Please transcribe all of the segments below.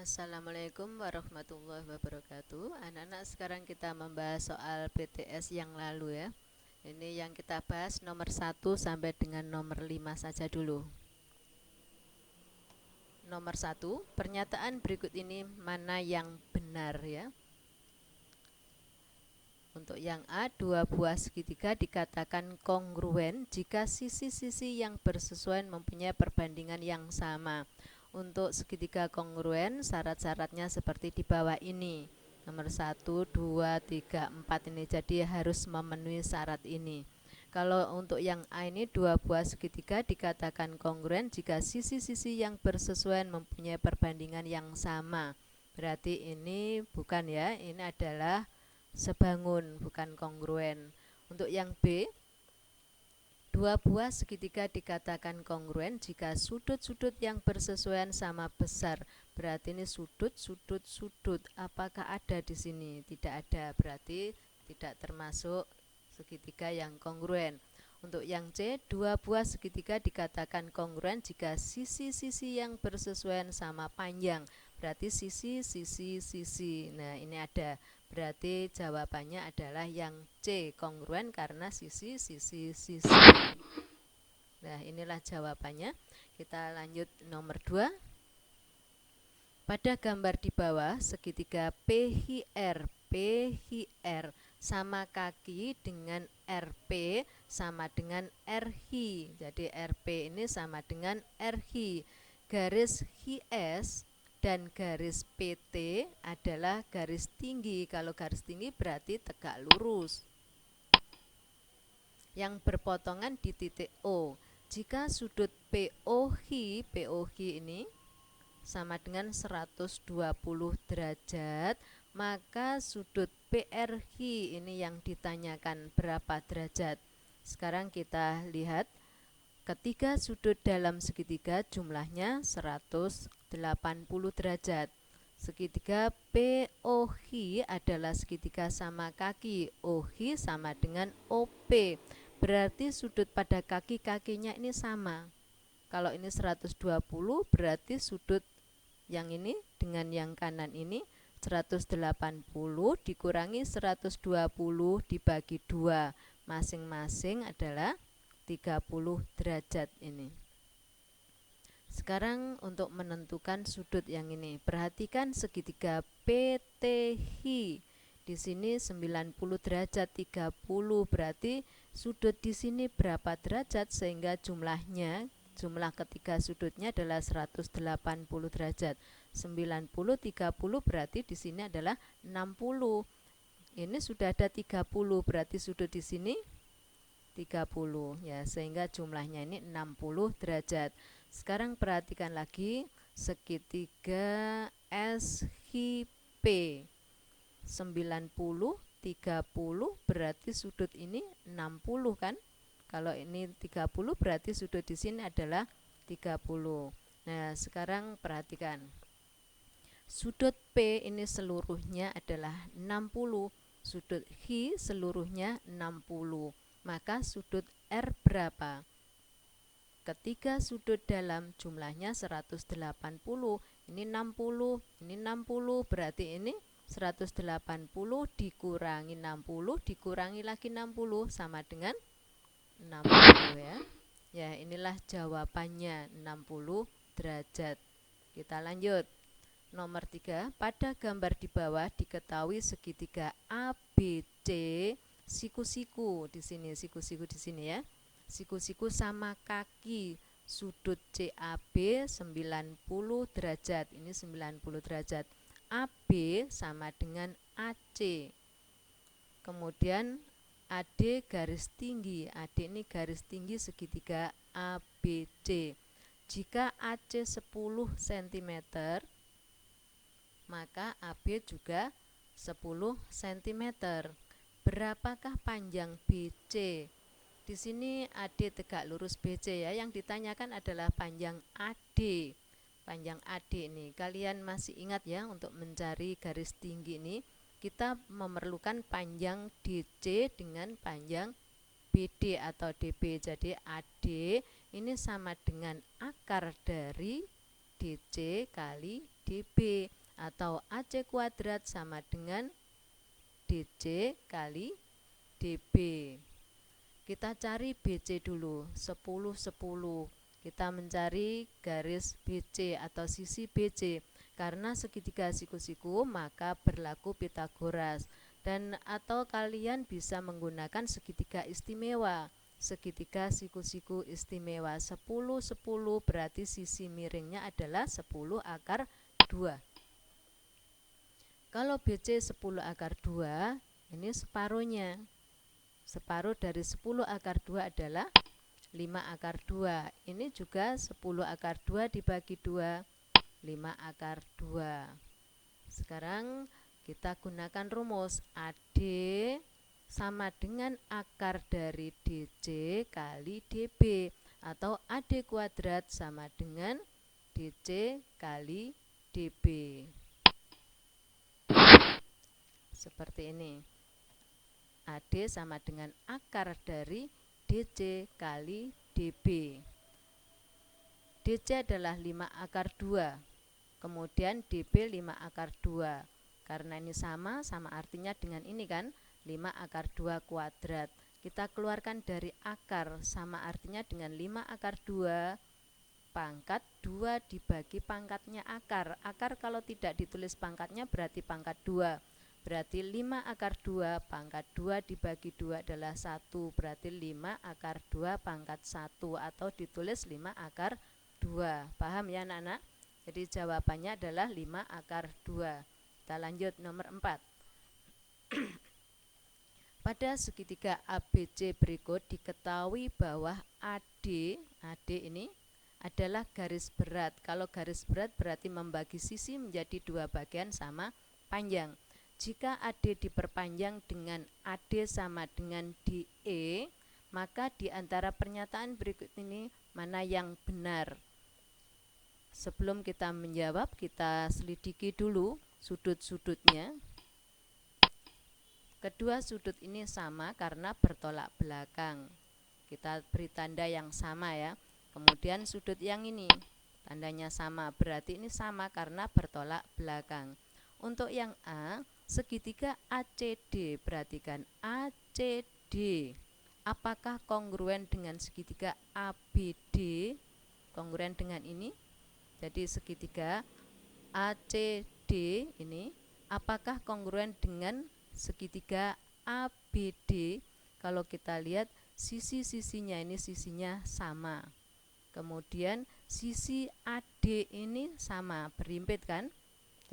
Assalamualaikum warahmatullahi wabarakatuh. Anak-anak, sekarang kita membahas soal PTS yang lalu ya. Ini yang kita bahas nomor 1 sampai dengan nomor 5 saja dulu. Nomor 1, pernyataan berikut ini mana yang benar ya? Untuk yang A, dua buah segitiga dikatakan kongruen jika sisi-sisi yang bersesuaian mempunyai perbandingan yang sama. Untuk segitiga kongruen, syarat-syaratnya seperti di bawah ini. Nomor 1, 2, 3, 4 ini. Jadi harus memenuhi syarat ini. Kalau untuk yang A ini, dua buah segitiga dikatakan kongruen jika sisi-sisi yang bersesuaian mempunyai perbandingan yang sama. Berarti ini bukan ya, ini adalah sebangun, bukan kongruen. Untuk yang B, dua buah segitiga dikatakan kongruen jika sudut-sudut yang bersesuaian sama besar. Berarti ini sudut, sudut, sudut. Apakah ada di sini? Tidak ada, berarti tidak termasuk segitiga yang kongruen. Untuk yang C, dua buah segitiga dikatakan kongruen jika sisi-sisi yang bersesuaian sama panjang. Berarti sisi, sisi, sisi. Nah, ini ada. Berarti jawabannya adalah yang C, kongruen karena sisi, sisi, sisi. Nah, inilah jawabannya. Kita lanjut nomor 2. Pada gambar di bawah, segitiga PHR sama kaki dengan RP sama dengan RH. Jadi RP ini sama dengan RH. Garis HS dan garis PT adalah garis tinggi. Kalau garis tinggi berarti tegak lurus yang berpotongan di titik O. Jika sudut POH ini sama dengan 120 derajat, maka sudut PRH ini yang ditanyakan berapa derajat. Sekarang kita lihat, ketiga sudut dalam segitiga jumlahnya 180 derajat. Segitiga POH adalah segitiga sama kaki, OH sama dengan OP. Berarti sudut pada kaki-kakinya ini sama. Kalau ini 120, berarti sudut yang ini dengan yang kanan ini 180 dikurangi 120 dibagi 2, masing-masing adalah 30 derajat ini. Sekarang untuk menentukan sudut yang ini, perhatikan segitiga PTH. Di sini 90 derajat, 30 berarti sudut di sini berapa derajat sehingga jumlah ketiga sudutnya adalah 180 derajat. 90 30 berarti di sini adalah 60. Ini sudah ada 30 berarti sudut di sini 30 ya, sehingga jumlahnya ini 60 derajat. Sekarang perhatikan lagi segitiga SHP 90 30 berarti sudut ini 60 kan? Kalau ini 30 berarti sudut di sini adalah 30. Nah, sekarang perhatikan. Sudut P ini seluruhnya adalah 60. Sudut H seluruhnya 60. Maka sudut R berapa? Ketiga sudut dalam jumlahnya 180. Ini 60, ini 60, berarti ini 180 dikurangi 60 dikurangi lagi 60 sama dengan 60 ya. Ya, inilah jawabannya 60 derajat. Kita lanjut. Nomor 3, pada gambar di bawah diketahui segitiga ABC siku-siku di sini, siku-siku di sini ya. Siku-siku sama kaki. Sudut CAB 90 derajat. Ini 90 derajat. AB sama dengan AC. Kemudian AD garis tinggi. AD ini garis tinggi segitiga ABC. Jika AC 10 cm, maka AB juga 10 cm. Berapakah panjang BC? Di sini AD tegak lurus BC ya. Yang ditanyakan adalah panjang AD. Panjang AD ini. Kalian masih ingat ya, untuk mencari garis tinggi ini kita memerlukan panjang DC dengan panjang BD atau DB. Jadi AD ini sama dengan akar dari DC kali DB, atau AC kuadrat sama dengan DC kali DB. Kita cari BC dulu, 10, 10. Kita mencari garis BC atau sisi BC. Karena segitiga siku-siku maka berlaku Pitagoras. Dan atau kalian bisa menggunakan segitiga istimewa. Segitiga siku-siku istimewa 10, 10 berarti sisi miringnya adalah 10 akar 2. Kalau BC 10 akar 2, ini separuhnya. Separuh dari 10 akar 2 adalah 5 akar 2. Ini juga 10 akar 2 dibagi 2, 5 akar 2. Sekarang kita gunakan rumus AD sama dengan akar dari DC kali DB, atau AD kuadrat sama dengan DC kali DB. Seperti ini. AD sama dengan akar dari DC kali DB. DC adalah 5 akar 2, kemudian DB 5 akar 2. Karena ini sama artinya dengan ini kan, 5 akar 2 kuadrat. Kita keluarkan dari akar, sama artinya dengan 5 akar 2 pangkat 2 dibagi pangkatnya akar. Akar kalau tidak ditulis pangkatnya berarti pangkat 2. Berarti 5 akar 2 pangkat 2 dibagi 2 adalah 1. Berarti 5 akar 2 pangkat 1, atau ditulis 5 akar 2. Paham ya anak-anak? Jadi jawabannya adalah 5 akar 2. Kita lanjut nomor 4. Pada segitiga ABC berikut diketahui bahwa AD ini adalah garis berat. Kalau garis berat berarti membagi sisi menjadi 2 bagian sama panjang. Jika AD diperpanjang dengan AD sama dengan DE, maka di antara pernyataan berikut ini mana yang benar? Sebelum kita menjawab, kita selidiki dulu sudut-sudutnya. Kedua sudut ini sama karena bertolak belakang. Kita beri tanda yang sama ya. Kemudian sudut yang ini tandanya sama, berarti ini sama karena bertolak belakang. Untuk yang A, segitiga ACD, perhatikan ACD apakah kongruen dengan segitiga ABD? Kongruen dengan ini. Jadi segitiga ACD ini apakah kongruen dengan segitiga ABD? Kalau kita lihat sisi-sisinya ini sisinya sama. Kemudian sisi AD ini sama, berimpit kan?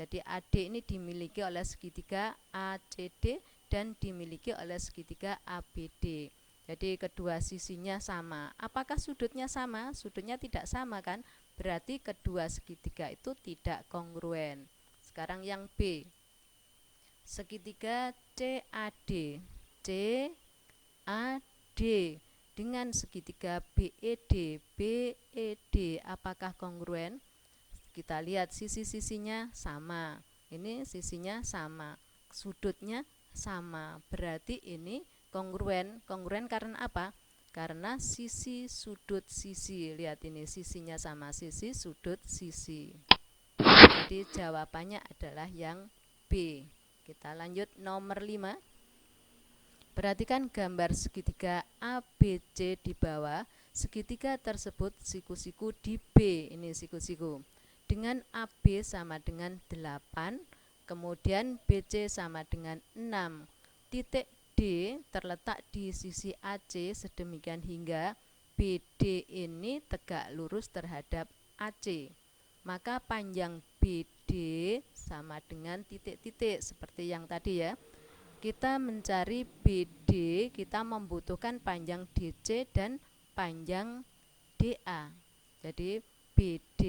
Jadi AD ini dimiliki oleh segitiga ACD dan dimiliki oleh segitiga ABD. Jadi kedua sisinya sama. Apakah sudutnya sama? Sudutnya tidak sama kan? Berarti kedua segitiga itu tidak kongruen. Sekarang yang B. Segitiga CAD. CAD dengan segitiga BED. BED apakah kongruen? Kita lihat sisi-sisinya sama. Ini sisinya sama. Sudutnya sama. Berarti ini kongruen. Kongruen karena apa? Karena sisi sudut sisi. Lihat ini sisinya sama, sisi sudut sisi. Jadi jawabannya adalah yang B. Kita lanjut nomor 5. Perhatikan gambar segitiga ABC di bawah. Segitiga tersebut siku-siku di B. Ini siku-siku. Dengan AB sama dengan 8, kemudian BC sama dengan 6. Titik D terletak di sisi AC sedemikian hingga BD ini tegak lurus terhadap AC. Maka panjang BD sama dengan titik-titik seperti yang tadi ya. Kita mencari BD, kita membutuhkan panjang DC dan panjang DA. Jadi BD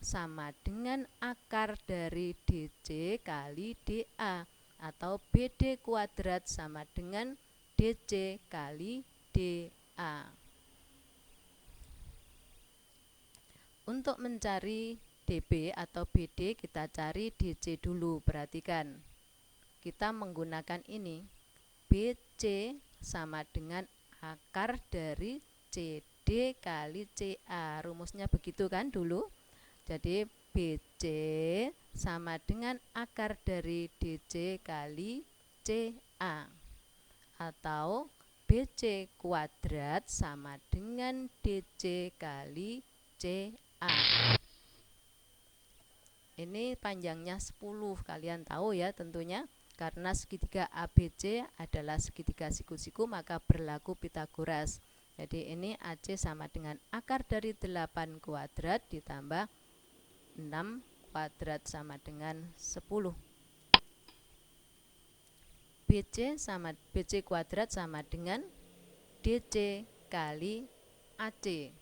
sama dengan akar dari DC kali DA, atau BD kuadrat sama dengan DC kali DA. Untuk mencari DB atau BD kita cari DC dulu. Perhatikan, kita menggunakan ini. BC sama dengan akar dari CD kali CA. Rumusnya begitu kan dulu. Jadi BC sama dengan akar dari DC kali CA, atau BC kuadrat sama dengan DC kali CA. Ini panjangnya 10, kalian tahu ya tentunya. Karena segitiga ABC adalah segitiga siku-siku, maka berlaku Pitagoras. Jadi ini AC sama dengan akar dari 8 kuadrat ditambah 6 kuadrat sama dengan 10. BC kuadrat sama dengan DC kali AC.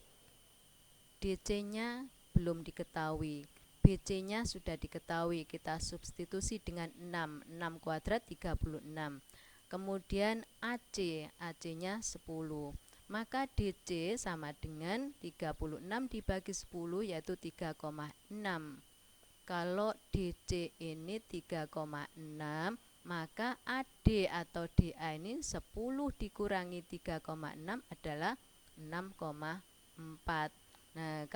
DC-nya belum diketahui, BC-nya sudah diketahui, kita substitusi dengan 6. 6 kuadrat 36. Kemudian AC-nya 10. Maka DC sama dengan 36 dibagi 10, yaitu 3,6. Kalau DC ini 3,6, maka AD atau DA ini 10 dikurangi 3,6 adalah 6,4. Nah,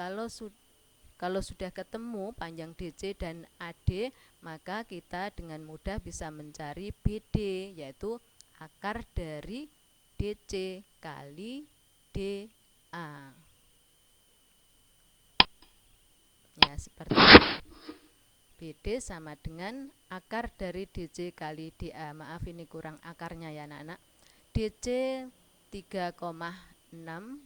kalau sudah ketemu panjang DC dan AD, maka kita dengan mudah bisa mencari BD, yaitu akar dari DC kali DA. Ya, seperti itu. BD sama dengan akar dari DC kali DA. Maaf ini kurang akarnya ya anak-anak. DC 3,6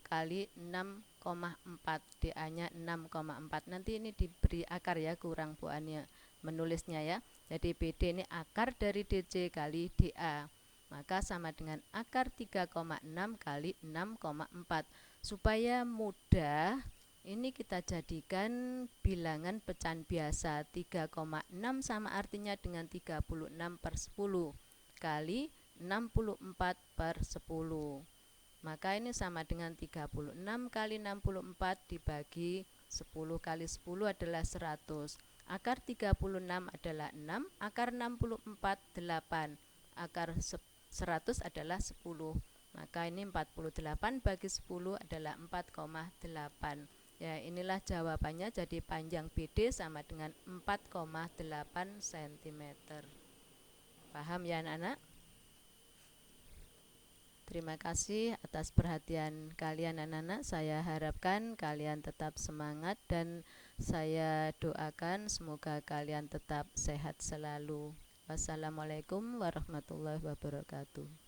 kali 6,4, DA-nya 6,4. Nanti ini diberi akar ya, kurang buannya menulisnya ya. Jadi BD ini akar dari DC kali DA. Maka sama dengan akar 3,6 kali 6,4. Supaya mudah, ini kita jadikan bilangan pecahan biasa. 3,6 sama artinya dengan 36/10 kali 64/10. Maka ini sama dengan 36 kali 64 dibagi 10 kali 10 adalah 100. Akar 36 adalah 6, akar 64 8, akar 100 adalah 10. Maka ini 48 bagi 10 adalah 4,8. Ya, inilah jawabannya. Jadi panjang BD sama dengan 4,8 cm. Paham ya anak-anak? Terima kasih atas perhatian kalian anak-anak. Saya harapkan kalian tetap semangat dan saya doakan semoga kalian tetap sehat selalu. Wassalamualaikum warahmatullahi wabarakatuh.